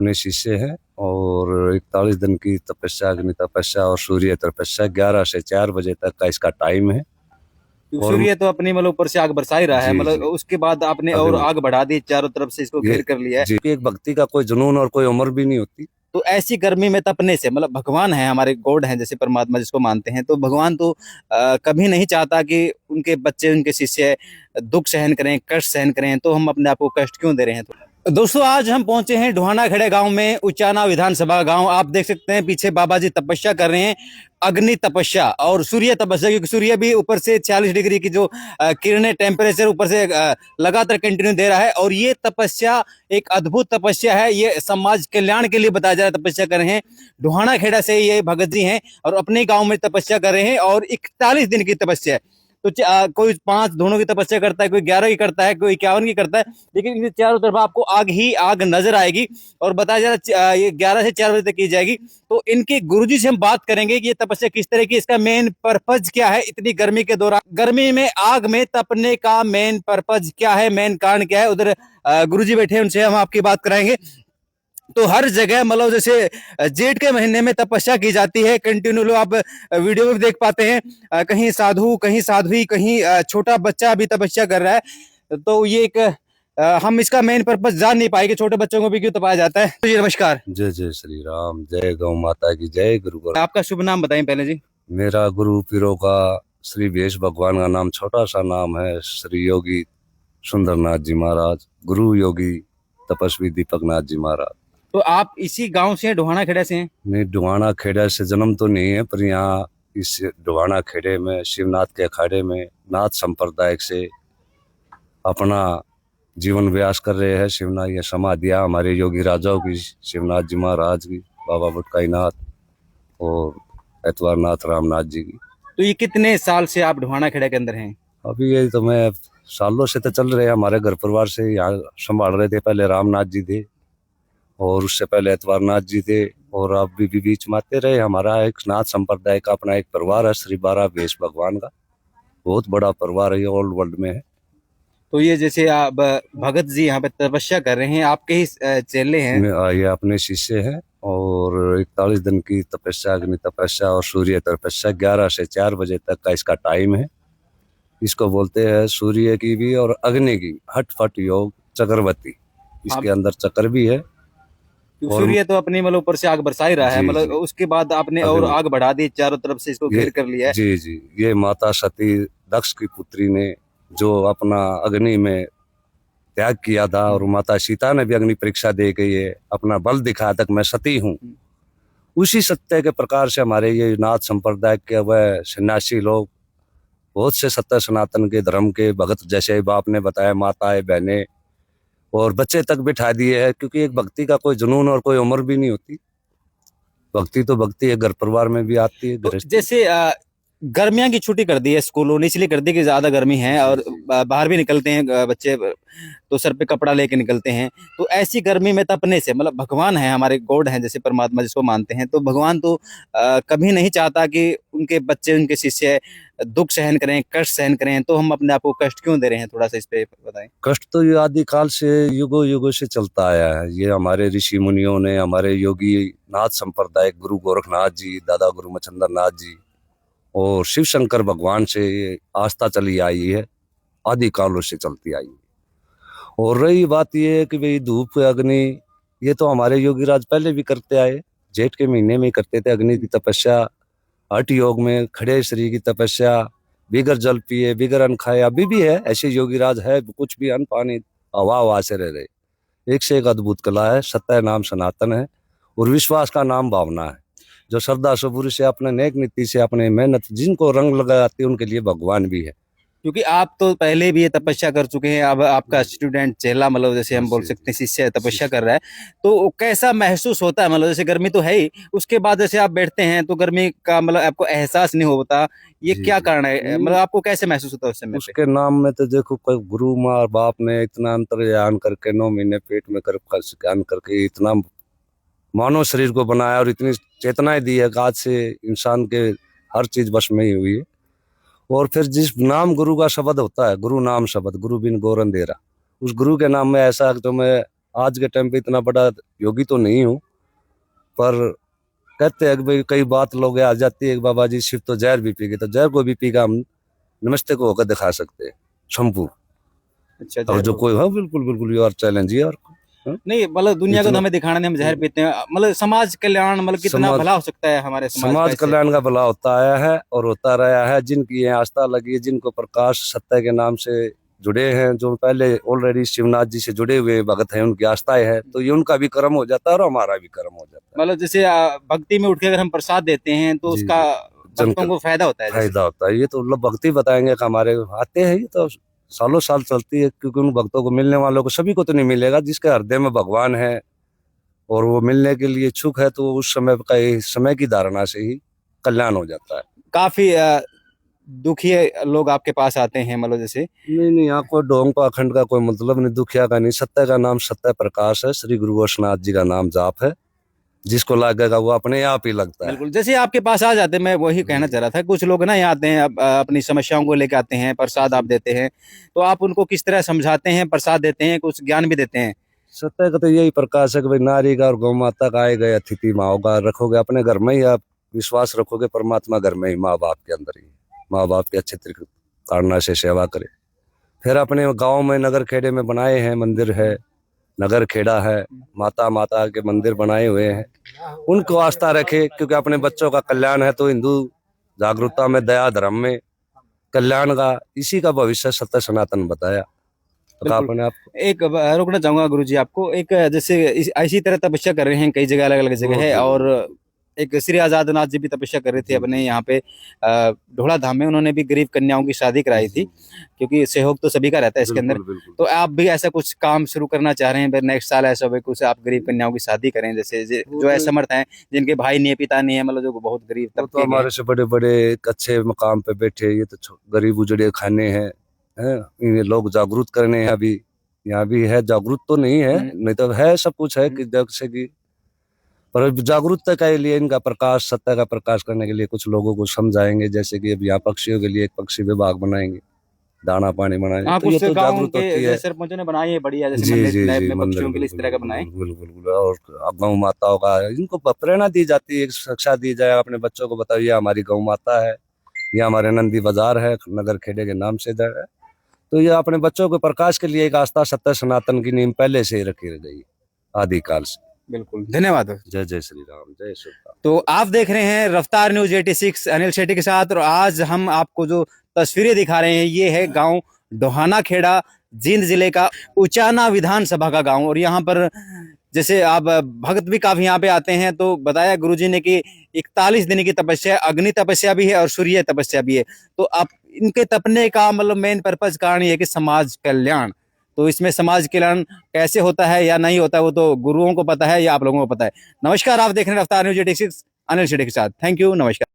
अपने शिष्य हैं और 41 दिन की तपस्या, अग्नि तपस्या और सूर्य तपस्या 11 से 4 बजे तक का इसका टाइम है। और सूर्य तो अपनी मतलब ऊपर से आग बरसा ही रहा है, जी मतलब जी उसके बाद आपने और अग्नि आग बढ़ा दी, चारों तरफ से इसको ये घेर कर लिया है। जी एक भक्ति का कोई जुनून और कोई उम्र भी नहीं होती। तो ऐसी गर्मी में तपने से मतलब भगवान है, हमारे गॉड हैं जैसे परमात्मा जिसको मानते हैं, तो भगवान तो कभी नहीं चाहता कि उनके बच्चे, उनके शिष्य दुख सहन करें, कष्ट सहन करें। तो हम अपने आप को कष्ट क्यों दे रहे हैं? तो दोस्तों, आज हम पहुंचे हैं ढुहाना खेड़े गांव में, उचाना विधानसभा गांव। आप देख सकते हैं पीछे बाबा जी तपस्या कर रहे हैं, अग्नि तपस्या और सूर्य तपस्या, क्योंकि सूर्य भी ऊपर से 46 डिग्री की जो किरणें, टेम्परेचर ऊपर से लगातार कंटिन्यू दे रहा है। और ये तपस्या एक अद्भुत तपस्या है, ये समाज कल्याण के लिए बताया जा रहा है। तपस्या कर रहे हैं, ढुहाना खेड़ा से ये भगत जी हैं और अपने गांव में तपस्या कर रहे हैं और 41 दिन की तपस्या है। तो कोई 5 दोनों की तपस्या करता है, कोई 11 की करता है, कोई 51 की करता है, लेकिन ये चारों तरफ आपको आग ही आग नजर आएगी। और बताया जा रहा है ये 11 से 4 बजे तक की जाएगी। तो इनके गुरुजी से हम बात करेंगे कि ये तपस्या किस तरह की, इसका मेन पर्पज क्या है, इतनी गर्मी के दौरान, गर्मी में आग में तपने का मेन पर्पज क्या है, मेन कारण क्या है। उधर गुरुजी बैठे हैं, उनसे हम आपकी बात कराएंगे। तो हर जगह मतलब जैसे जेठ के महीने में तपस्या की जाती है कंटिन्यू, लोग आप वीडियो में भी देख पाते हैं, कहीं साधु, कहीं साध्वी, कहीं छोटा बच्चा भी तपस्या कर रहा है। तो ये एक हम इसका मेन पर्पस जान नहीं पाए कि छोटे बच्चों को भी क्यों तपाया जाता है। तो जी नमस्कार। जय जय श्री राम, जय गौ माता की जय। गुरु आपका शुभ नाम बताएं पहले जी। मेरा गुरु पीरों का श्री वेश भगवान का नाम छोटा सा नाम है श्री योगी सुंदरनाथ जी महाराज, गुरु योगी तपस्वी दीपक नाथ जी महाराज। तो आप इसी गांव से हैं, ढुहाना खेड़ा से हैं? नहीं, डुहाना खेड़े से जन्म तो नहीं है, पर यहाँ इस डुहाना खेड़े में शिवनाथ के अखाड़े में नाथ संप्रदाय से अपना जीवन व्यास कर रहे हैं। शिवनाथ ये समाधियाँ हमारे योगी राजाओं की, शिवनाथ जी महाराज की, बाबा बुटकाई नाथ और एतवार नाथ रामनाथ जी की। तो ये कितने साल से आप ढुहाना खेड़ा के अंदर हैं? अभी ये तो मैं सालों से तो चल रहे हैं, हमारे घर परिवार से यहाँ संभाल रहे थे। पहले रामनाथ जी थे और उससे पहले एतवार नाथ जी थे, और अब भी बीच में आते रहे। हमारा एक नाथ संप्रदाय का अपना एक परिवार है, श्री 12 वेश भगवान का बहुत बड़ा परिवार है, ये ऑल वर्ल्ड में है। तो ये जैसे आप भगत जी यहाँ पे तपस्या कर रहे हैं, आपके ही चेले हैं? ये अपने शिष्य हैं और 41 दिन की तपस्या, अग्नि तपस्या और सूर्य तपस्या 11 से 4 बजे तक का इसका टाइम है। इसको बोलते हैं सूर्य की भी और अग्नि की हट फट योग चक्रवर्ती। इसके आप अंदर चक्र भी है। और सूर्य तो अपनी मतलब ऊपर से आग बरसा ही रहा है, जी मतलब जी उसके बाद आपने और अग्नि आग बढ़ा दी, चारों तरफ से इसको ये घेर कर लिया है। जी जी ये माता सती दक्ष की पुत्री ने जो अपना अग्नि में त्याग किया था, और माता सीता ने भी अग्नि परीक्षा दे के ये अपना बल दिखाया तक मैं सती हूँ। उसी सत्य के प्रकार से हमारे ये नाथ संप्रदाय के वह सन्यासी लोग, बहुत से सत्य सनातन के धर्म के भगत, जैसे बाप ने बताया, माताएं, बहनें और बच्चे तक बिठा दिए हैं, क्योंकि एक भक्ति का कोई जुनून और कोई उम्र भी नहीं होती। भक्ति तो भक्ति है, घर परिवार में भी आती है, तो गृहस्थी। जैसे गर्मियां की छुट्टी कर दी है स्कूलों ने, इसलिए कर दी कि ज्यादा गर्मी है जी और जी बाहर भी निकलते हैं बच्चे, तो सर पे कपड़ा लेके निकलते हैं। तो ऐसी गर्मी में तपने से मतलब भगवान है, हमारे गॉड हैं जैसे परमात्मा जिसको मानते हैं, तो भगवान तो कभी नहीं चाहता कि उनके बच्चे, उनके शिष्य दुख सहन करें, कष्ट सहन करें। तो हम अपने आप को कष्ट क्यों दे रहे हैं, थोड़ा सा इस पे बताएं। कष्ट तो ये आदिकाल से युगों युगों से चलता आया है। ये हमारे ऋषि मुनियों ने, हमारे योगी नाथ संप्रदाय गुरु गोरखनाथ जी, दादा गुरु मच्छिंद्र नाथ जी और शिव शंकर भगवान से ये आस्था चली आई है, आदिकालों से चलती आई है। और रही बात ये कि भाई धूप अग्नि, ये तो हमारे योगी राज पहले भी करते आए। जेठ के महीने में करते थे अग्नि की तपस्या, हठ योग में खड़े शरीर की तपस्या, बिगर जल पिए बिगर अन्न खाए, अभी भी है ऐसे योगी राज है। कुछ भी अन्न पानी हवा हवा से रह रहे। एक से एक अद्भुत कला है। सत्य नाम सनातन है और विश्वास का नाम भावना है। जो श्रद्धा सबूरी से अपने नेक नीति से अपने मेहनत जिनको रंग लगाती है, उनके लिए भगवान भी है। क्योंकि आप तो पहले भी ये तपस्या कर चुके हैं, अब आपका जी स्टूडेंट चेला, मतलब जैसे हम बोल जी सकते हैं शिष्य तपस्या शिष्य। कर रहा है, तो कैसा महसूस होता है? मतलब जैसे गर्मी तो है ही, उसके बाद जैसे आप बैठते हैं तो गर्मी का मतलब आपको एहसास नहीं होता, ये जी क्या जी कारण है? मतलब आपको कैसे महसूस होता है उस समय पे? उसके नाम में तो देखो, कोई गुरु माँ बाप ने इतना अंतर्यान करके 9 महीने पेट में कर ज्ञान करके इतना मानव शरीर को बनाया और इतनी चेतनाएं दी है कि आज से इंसान के हर चीज बस में ही हुई है। और फिर जिस नाम गुरु का शब्द होता है, गुरु नाम शब्द, गुरु बिन गोरन दे रहा, उस गुरु के नाम में ऐसा तो मैं आज के टाइम पे इतना बड़ा योगी तो नहीं हूँ, पर कहते हैं कि भाई कई बात लोग आ जाती है कि बाबा जी शिव तो जहर भी पी गए, तो जहर को भी पी का हम नमस्ते को होकर दिखा सकते हैं शंभू। अच्छा, और जहर जो को कोई, हाँ बिल्कुल बिल्कुल, यू आर चैलेंज यार। हाँ? नहीं, मतलब दुनिया को तो इतना हमें दिखाना नहीं हम जहर पीते हैं, मतलब समाज कल्याण, मतलब कितना समाज भला हो सकता है हमारे समाज का समाज इससे। कल्याण का भला होता आया है और होता रहा है। जिनकी ये आस्था लगी है, जिनको प्रकाश सत्य के नाम से जुड़े हैं, जो पहले ऑलरेडी शिवनाथ जी से जुड़े हुए भगत हैं, उनकी आस्थाएं है, तो ये उनका भी कर्म हो जाता है और हमारा भी कर्म हो जाता है। मतलब जैसे भक्ति में उठ के अगर हम प्रसाद देते हैं तो जी उसका जी, भक्तों जनकर को फायदा होता है जैसे। फायदा होता है। ये तो लोग भक्ति बताएंगे कि हमारे आते हैं, ये तो सालों साल चलती है, क्योंकि उन भक्तों को मिलने वालों को सभी को तो नहीं मिलेगा। जिसके हृदय में भगवान है और वो मिलने के लिए इच्छुक है, तो उस समय का समय की धारणा से ही कल्याण हो जाता है। काफी दुखी लोग आपके पास आते हैं, मतलब जैसे। नहीं नहीं, यहाँ कोई ढोंग पाखंड का कोई मतलब नहीं, दुखिया का नहीं। सत्य का नाम सत्य प्रकाश है, श्री गुरु गोरखनाथ जी का नाम जाप है। जिसको लगेगा वो अपने आप ही लगता है। बिल्कुल, जैसे आपके पास आ जाते हैं, मैं वही कहना जी। चाह रहा था, कुछ लोग ना यहाँ आते हैं, अपनी समस्याओं को लेकर आते हैं, प्रसाद आप देते हैं, तो आप उनको किस तरह समझाते हैं, प्रसाद देते हैं, कुछ ज्ञान भी देते हैं। सत्य का तो यही प्रकाश है कि भाई नारी का और गौ माता का आए गए अतिथि माँ का रखोगे अपने घर में ही, आप विश्वास रखोगे परमात्मा घर में ही, माँ बाप के अंदर ही। माँ बाप की अच्छे तरीके कारणा से सेवा करे। फिर अपने गांव में नगर खेड़े में बनाए हैं, मंदिर है, नगर खेड़ा है, माता माता के मंदिर बनाए हुए हैं, उनको आस्था रखे, क्योंकि अपने बच्चों का कल्याण है। तो हिंदू जागरूकता में, दया धर्म में कल्याण का, इसी का भविष्य सत्य सनातन बताया। तो कहा बिल्कुल। अपने आप एक रोकना चाहूंगा गुरु जी आपको, एक जैसे इसी तरह तपस्या कर रहे हैं कई जगह, अलग अलग जगह है, और एक श्री आजाद नाथ जी भी तपस्या कर रहे थे अपने यहाँ पे ढोड़ा धाम में। उन्होंने भी गरीब कन्याओं की शादी कराई थी, क्योंकि सहयोग तो सभी का रहता है इसके अंदर। बिल्कुल बिल्कुल। तो आप भी ऐसा कुछ काम शुरू करना चाह रहे हैं नेक्स्ट साल, ऐसा हो कुछ आप गरीब कन्याओं की शादी करें, जैसे जो असमर्थ हैं, जिनके भाई नहीं है, पिता नहीं है, मतलब जो बहुत गरीब वो तो तबके के हैं। हमारे से बड़े बड़े एक अच्छे मकाम पे बैठे, ये तो गरीब उजड़े खाने हैं, ये लोग जागरूक करने हैं। अभी यहाँ भी है, जागरूक तो नहीं है, नहीं तो है, सब कुछ है कि जैसे कि, पर जागरूकता के लिए इनका प्रकाश, सत्य का प्रकाश करने के लिए कुछ लोगों को समझाएंगे। जैसे कि अब यहाँ पक्षियों के लिए एक पक्षी विभाग बनाएंगे, दाना पानी बनाएंगे, हाँ, तो ये कुछ तो गाँव जागरूक के होती है। जैसे सरपंचों ने बनाए हैं बढ़िया, जैसे जी मंदिर जी टाइप जी, में मंदिर पक्षियों के लिए इस बिल्कुल तरह का बिल्कुल बनाए। बिल्कुल बिल्कुल। और गौ माताओं का इनको प्रेरणा दी जाती है, शिक्षा दी जाए, अपने बच्चों को बताओ ये हमारी गौ माता है, ये हमारे नंदी बाजार है, नगर खेड़े के नाम से है। तो ये अपने बच्चों के प्रकाश के लिए एक आस्था सत्य सनातन की नींव पहले से ही रखी गई, आदिकाल से। बिल्कुल, धन्यवाद। जय जय श्री राम, जय श्री राम। तो आप देख रहे हैं रफ्तार न्यूज 86 अनिल शेट्टी के साथ, और आज हम आपको जो तस्वीरें दिखा रहे हैं ये है गांव डोहाना खेड़ा, जींद जिले का उचाना विधानसभा का गांव। और यहाँ पर जैसे आप भक्त भी काफी यहाँ पे आते हैं, तो बताया गुरुजी ने कि 41 दिन की तपस्या, अग्नि तपस्या भी है और सूर्य तपस्या भी है। तो आप इनके तपने का मतलब मेन पर्पज कारण ये है कि समाज कल्याण। तो इसमें समाज कल्याण कैसे होता है या नहीं होता है वो तो गुरुओं को पता है या आप लोगों को पता है। नमस्कार, आप देख रहे हैं रफ्तार न्यूज 86 अनिल शेट्टी के साथ। थैंक यू, नमस्कार।